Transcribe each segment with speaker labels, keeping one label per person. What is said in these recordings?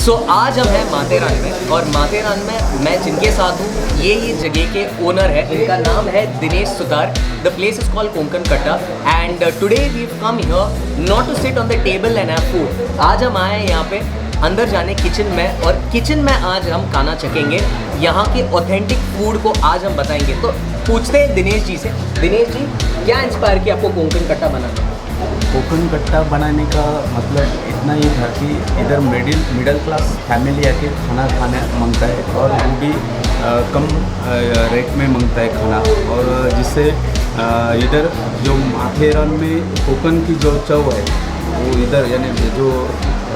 Speaker 1: आज हम हैं माथेरान में, और माथेरान में मैं जिनके साथ हूँ ये जगह के ओनर है। इनका नाम है Dinesh Sutar. The place is called Konkan Katta and today we come here not to sit on the table and have food. आज हम आए हैं यहाँ पे अंदर जाने किचन में, और किचन में आज हम खाना चखेंगे। यहाँ के ऑथेंटिक फूड को आज हम बताएंगे। तो पूछते हैं दिनेश जी से। दिनेश जी, क्या इंस्पायर किया आपको कोंकण कट्टा बनाना?
Speaker 2: कोंकण कट्टा बनाने का मतलब इतना ही था कि इधर मिडिल क्लास फैमिली आके खाना खाने मांगता है, और वो भी कम रेट में मांगता है खाना, और जिससे इधर जो माथेरान में कोंकण की जो चव है वो इधर यानी जो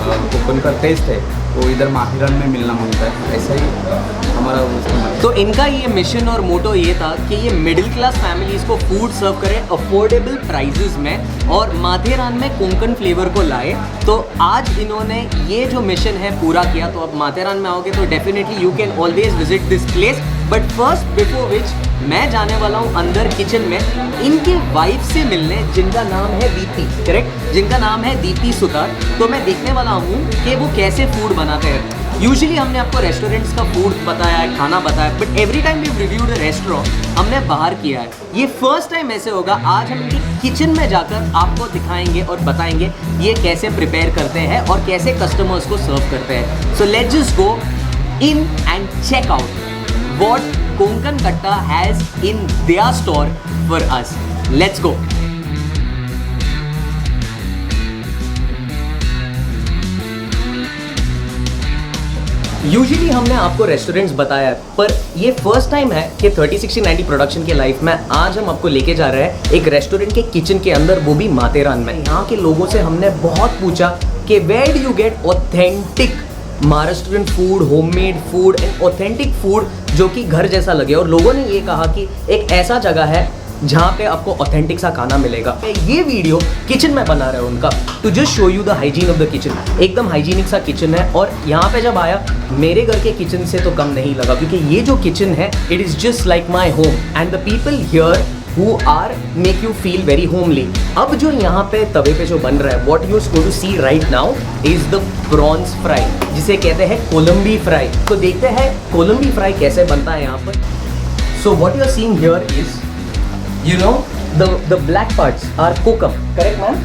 Speaker 2: कोंकण का टेस्ट है वो इधर माथेरान में मिलना मांगता है। ऐसा ही हमारा
Speaker 1: तो इनका ये मिशन और मोटो ये था कि ये मिडिल क्लास फैमिलीज़ को फूड सर्व करें अफोर्डेबल प्राइजेस में, और माथेरान में कोंकण फ्लेवर को लाए। तो आज इन्होंने ये जो मिशन है पूरा किया। तो अब माथेरान में आओगे तो definitely you can always visit this place. But first before which मैं जाने वाला हूँ अंदर किचन में इनके वाइफ से मिलने, जिनका नाम है दीप्ति, करेक्ट, जिनका नाम है दीप्ति सुतार। तो मैं देखने वाला हूँ कि वो कैसे फूड बनाते हैं। यूजुअली हमने आपको रेस्टोरेंट्स का फूड बताया है, खाना बताया, but every time we reviewed a restaurant हमने बाहर किया है। ये फर्स्ट टाइम ऐसे होगा। आज हम इनकी किचन में जाकर आपको दिखाएंगे और बताएंगे ये कैसे प्रिपेयर करते हैं और कैसे कस्टमर्स को सर्व करते हैं। So let's just go in and check out what Konkan Katta has in their store for us. Let's go. Usually हमने आपको रेस्टोरेंट्स बताया है, पर ये फर्स्ट टाइम है कि 306090 प्रोडक्शन के लाइफ में आज हम आपको लेके जा रहे हैं एक रेस्टोरेंट के किचन के अंदर, वो भी माथेरान में। यहाँ के लोगों से हमने बहुत पूछा कि where do you get authentic Maharashtrian food, homemade food and authentic food जो कि घर जैसा लगे। और लोगों ने ये कहा कि एक ऐसा जगह है जहाँ पे आपको ऑथेंटिक सा खाना मिलेगा। ये वीडियो किचन में बना रहे हैं उनका, to just show you the hygiene of the kitchen. एकदम हाइजीनिक सा किचन है, और यहाँ पे जब आया मेरे घर के किचन से तो कम नहीं लगा, क्योंकि ये जो किचन है it is just like my home and the people here who are make you feel very homely. अब जो यहाँ पे तवे पे जो बन रहा है, what you are going to see right now is the prawns fry, जिसे कहते हैं कोलंबी फ्राई। तो देखते हैं कोलंबी फ्राई कैसे बनता है यहाँ पर। So what you are seeing here is, you know, the black parts are kokum, correct ma'am?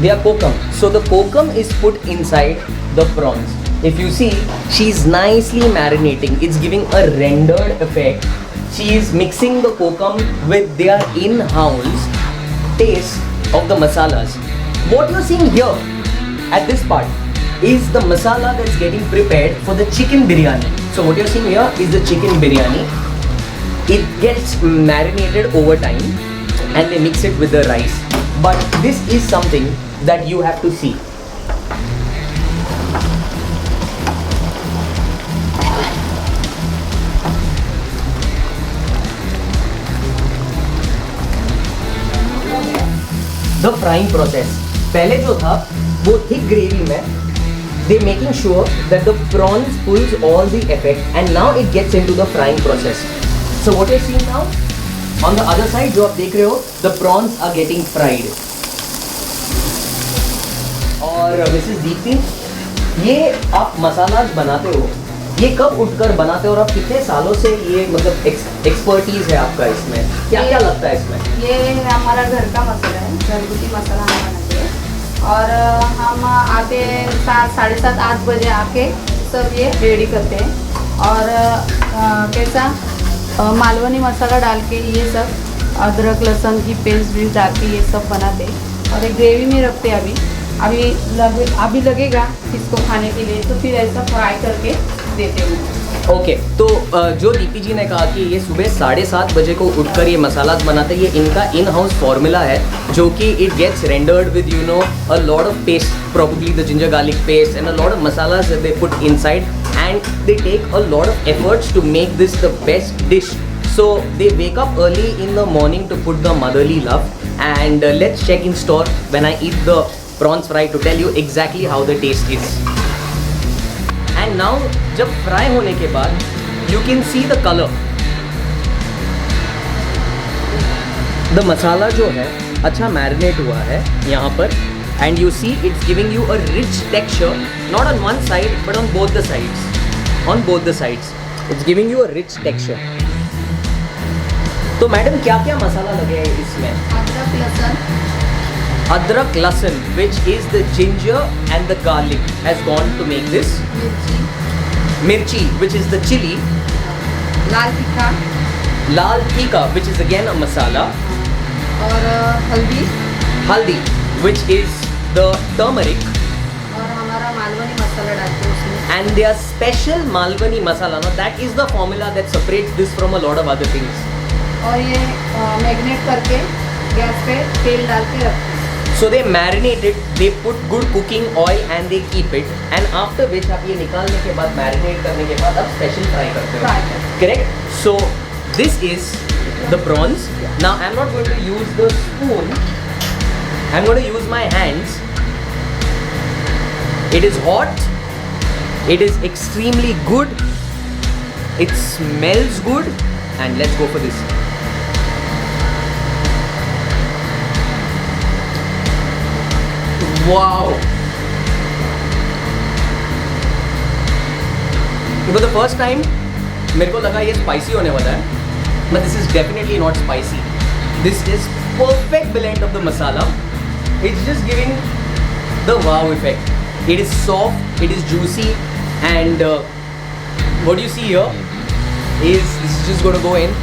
Speaker 1: They are kokum. So the kokum is put inside the prawns. If you see, she's nicely marinating. It's giving a rendered effect. She is mixing the kokum with their in-house taste of the masalas. What you are seeing here at this part is the masala that's getting prepared for the chicken biryani. So what you are seeing here is the chicken biryani. It gets marinated over time and they mix it with the rice. But this is something that you have to see. The frying process. पहले जो था वो thick gravy में they making sure that the prawns pulls all the effect and now it gets into the frying process. So what you're seeing now on the other side जो आप देख रहे हो, the prawns are getting fried. और Mrs Deepti, ये आप masalas बनाते हो, ये कब उठकर बनाते हो और आप कितने सालों से ये मतलब एक्सपर्टीज है आपका इसमें? क्या क्या लगता है इसमें?
Speaker 3: ये हमारा घर का मसाला है, घरगुती मसाला हम बनाते हैं। और हम आके 7, 7:30, 8 बजे आके सब ये रेडी करते हैं। और कैसा मालवनी मसाला डाल के ये सब अदरक लहसुन की पेस्ट भी डाल के ये सब बनाते हैं, और एक ग्रेवी में रखते हैं। अभी लगेगा इसको खाने के लिए, तो फिर ऐसा फ्राई करके देते हैं।
Speaker 1: ओके, तो जो दीपी जी ने कहा कि ये सुबह 7:30 बजे को उठकर ये मसाला बनाते हैं, ये इनका इन हाउस फॉर्मूला है, जो कि it gets rendered with you know a lot of paste, probably the ginger garlic paste and a lot of masalas that they put inside, and they take a lot of efforts to make this the best dish. So they wake up early in the morning to put the motherly love, and let's check in store when I eat the prawns fry to tell you exactly how the taste is. And now जब fry होने के बाद you can see the color. The मसाला जो है अच्छा marinate हुआ है यहाँ पर, and you see it's giving you a rich texture, not on one side but on both the sides. On both the sides, it's giving you a rich texture. तो madam क्या क्या मसाला लगे है इसमें?
Speaker 3: अदरक लहसुन,
Speaker 1: Adrak lasan, which is the ginger and the garlic, has gone to make this.
Speaker 3: मिर्ची,
Speaker 1: Mirchi, which is the chili.
Speaker 3: लाल तीखा
Speaker 1: Lal tikka, which is again a masala.
Speaker 3: और हल्दी
Speaker 1: Haldi, which is the turmeric.
Speaker 3: और हमारा मालवनी मसाला डालते हैं उसमें।
Speaker 1: And their special Malwani masala. Now that is the formula that separates this from a lot of other things.
Speaker 3: और ये magnet करके गैस पे तेल डाल के रखते हैं।
Speaker 1: So they marinate it, they put good cooking oil and they keep it. And after which आप ये निकालने के बाद marinate करने के बाद आप special fry करते हो.
Speaker 3: Fry करते
Speaker 1: Correct? So this is the prawns. Now I'm not going to use the spoon. I'm going to use my hands. It is hot. It is extremely good. It smells good. And let's go for this. Wow! For the first time, मेरे को लगा ये spicy होने वाला है, but this is definitely not spicy. This is perfect blend of the masala. It's just giving the wow effect. It is soft, it is juicy, and what you see here is this is just going to go in.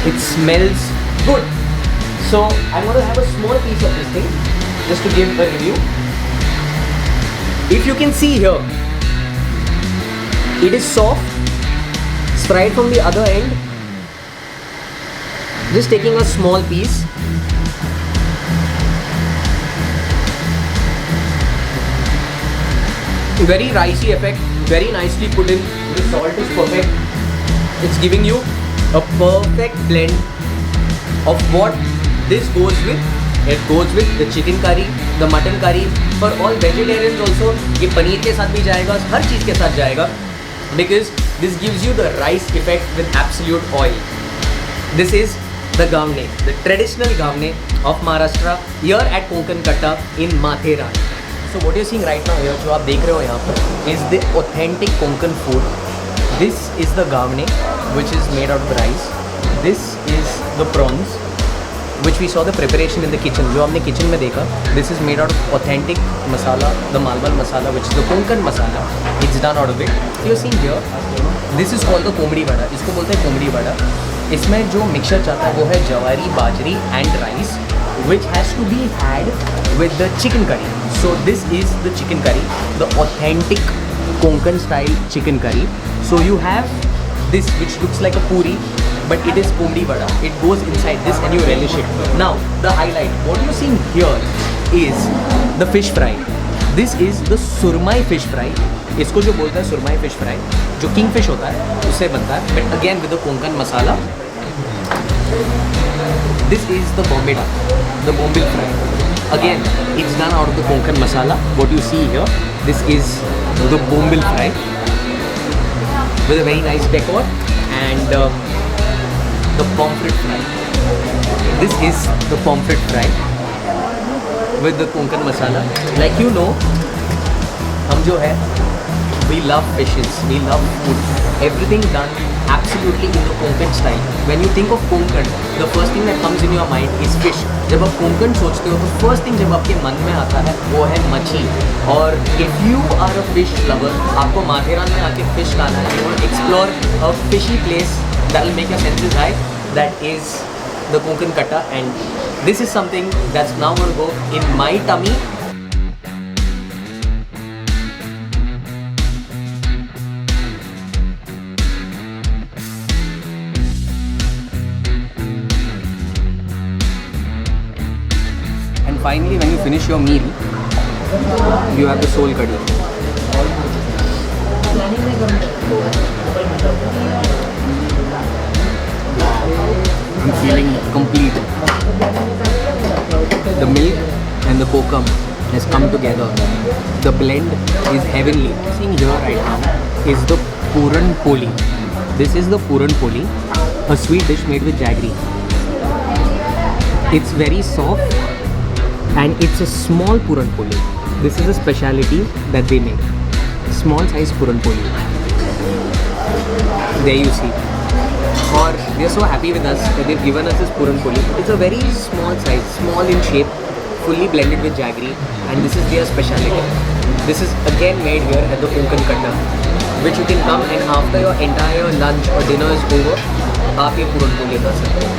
Speaker 1: It smells good. So I'm going to have a small piece of this thing just to give a review. If you can see here, it is soft. It's fried from the other end. Just taking a small piece. Very ricey effect, very nicely put in. The salt is perfect. It's giving you a perfect blend of what this goes with. It goes with the chicken curry, the mutton curry. For all vegetarians also, ये पनीर के साथ भी जाएगा, हर चीज़ के साथ जाएगा. Because this gives you the rice effect with absolute oil. This is the gavne, the traditional gavne of Maharashtra here at Konkan Katta in Matheran. So what you're seeing right now here, जो आप देख रहे हो यहाँ पर, is the authentic Konkan food. This is the gavne, which is made out of rice. This is the prawns, which we saw the preparation in the kitchen. जो हमने kitchen में देखा, this is made out of authentic masala, the Malwan masala, which is the Konkan masala. It's done out of it. You're seeing here, this is called the komdi vada. इसको बोलते हैं komdi vada. इसमें जो mixture चाहता है वो है जवारी, बाजरी and rice, which has to be had with the chicken curry. So this is the chicken curry, the authentic Konkan style chicken curry. So you have this which looks like a puri, but it is komdi vada. It goes inside this and you relish it. Now the highlight, what you're seeing here is the fish fry. This is the surmai fish fry. इसको जो बोलता है surmai fish fry, जो kingfish होता है उससे बनता है, but again with the Konkan masala. This is the Bombay duck, the bombil fry. Again, it's done out of the Konkan masala. What you see here, this is the bombil fry with a very nice decor, and the pomfret fry. This is the pomfret fry with the Konkan masala. Like you know, हम जो है, we love fishes, we love food. Everything done absolutely in the Konkan style. When you think of Konkan, the first thing that comes in your mind is fish. जब आप कोंकण सोचते हो तो first thing जब आपके मन में आता है वो है मछली. और if you are a fish lover, आपको माथेरान में आके फिश खाना है, you want to explore a fishy place that will make your senses high, that is the Konkan Katta. And this is something that's now going to go in my tummy. Finally, when you finish your meal, you have the soul kadhi. I'm feeling complete. The milk and the kokum has come together. The blend is heavenly. Seeing here right now is the Puran Poli. This is the Puran Poli, a sweet dish made with jaggery. It's very soft. And it's a small Puran Poli. This is a speciality that they make. Small size Puran Poli. There you see. Or they are so happy with us that they've given us this Puran Poli. It's a very small size, small in shape, fully blended with jaggery, and this is their speciality. This is again made here at the Konkan Katta, which you can come and after your entire lunch or dinner is over, आप ये Puran Poli खा सकते हो.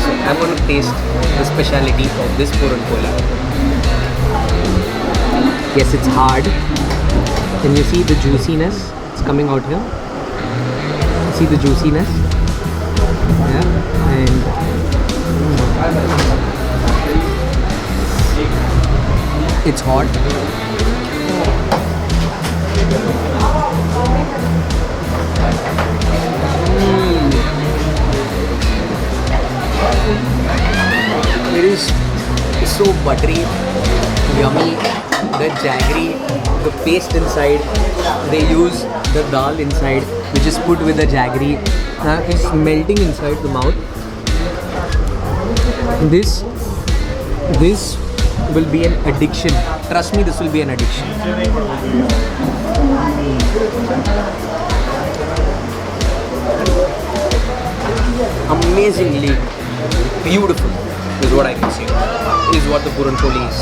Speaker 1: So I'm going to taste the speciality of this Puran Poli. Yes, it's hard. Can you see the juiciness? It's coming out here. See the juiciness? Yeah, and it's hot. It is so buttery, yummy, the jaggery, the paste inside. They use the dal inside, which is put with the jaggery. It's melting inside the mouth. This will be an addiction. Trust me, this will be an addiction. Amazingly beautiful is what I can say. Is what the Puran Poli is.